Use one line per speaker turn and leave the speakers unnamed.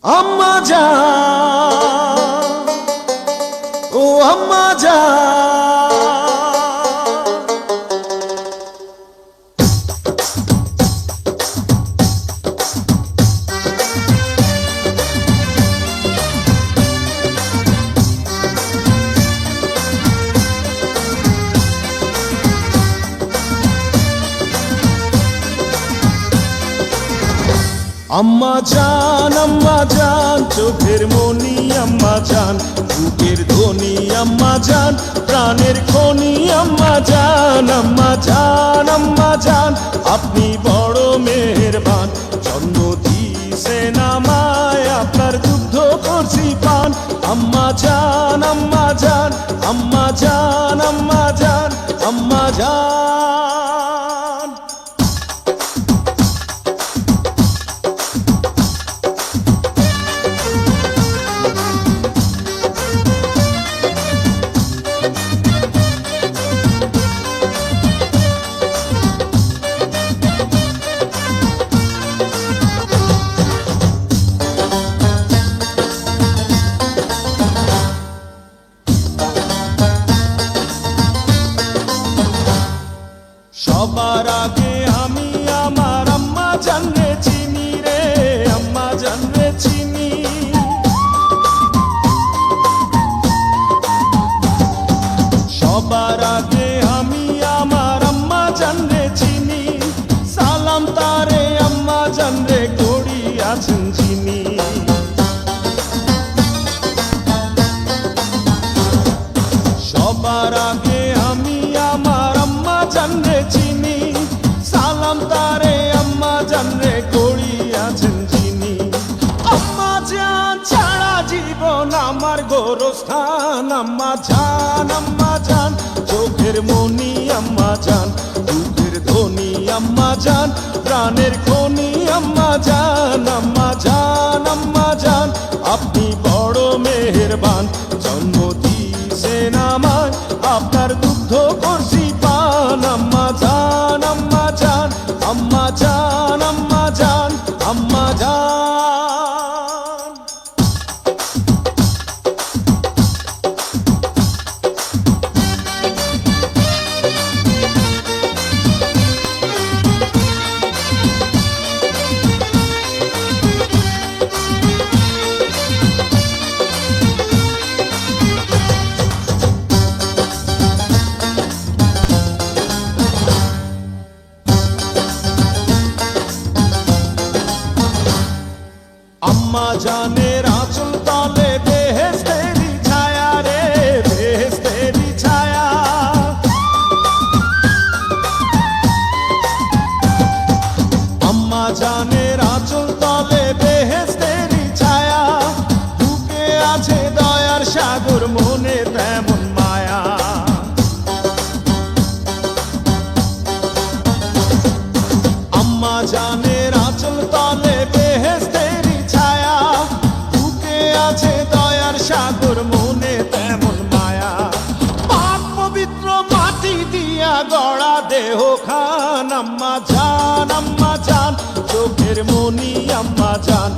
আম্মা জান, ও আম্মা জান, আম্মা জান, চোখের মনি আম্মা জান, বুকের ধ্বনি আম্মা জান, প্রাণের খনি আম্মা জান। আম্মা জান, আম্মা জান, আপনি বড় মেহেরবান, জন্ম দিয়েছেন আমায়, আপনার দুগ্ধ করছি পান। আম্মা জান, আম্মা জান, আম্মা জান, আম্মা জান, আম্মা জান। সবার আগে আমি আমার আম্মা জানরে চিনি রে, আম্মা জানরে চিনি। সবার আগে আমি আমার আম্মা জানরে চিনি, সালাম তারে আম্মা জানরে করি আছেন চিনি। সবার আগে আমি আমার আম্মা জানরে চিনি, সালাম তারে আম্মা জানরে করি আছেন চিনি। আম্মা জান ছাড়া জীবন আমার গোরস্থান। আম্মা জান, আম্মা জান, চোখের মনি আম্মা জান, বুকের ধ্বনি আম্মা জান, প্রাণের খনি আম্মা জান। আম্মা জান, আম্মা জান, আপনি বড় মেহেরবান, জন্ম দিয়েছেন আমায়, আপনার দুগ্ধ করছি পান। আম্মা জান, আম্মা জান, আম্মা জান, আম্মা জান, আম্মা জান। আম্মা জানের আঁচল তলে বেহেশতেরি ছায়া রে, বেহেশতেরি ছায়া। আম্মা জানের আঁচল তলে বেহেশতেরি ছায়া, বুকে আছে দয়ার সাগর, মনে তেমন মায়া। আম্মা জানের আঁচল তলে বেহেশতেরি ছায়া, বুকে আছে দয়ার সাগর, মনে তেমন মায়া। পাক পবিত্র মাটি দিয়া গড়া দেহ খান। আম্মা জান, আম্মা জান, চোখের মনি আম্মা জান,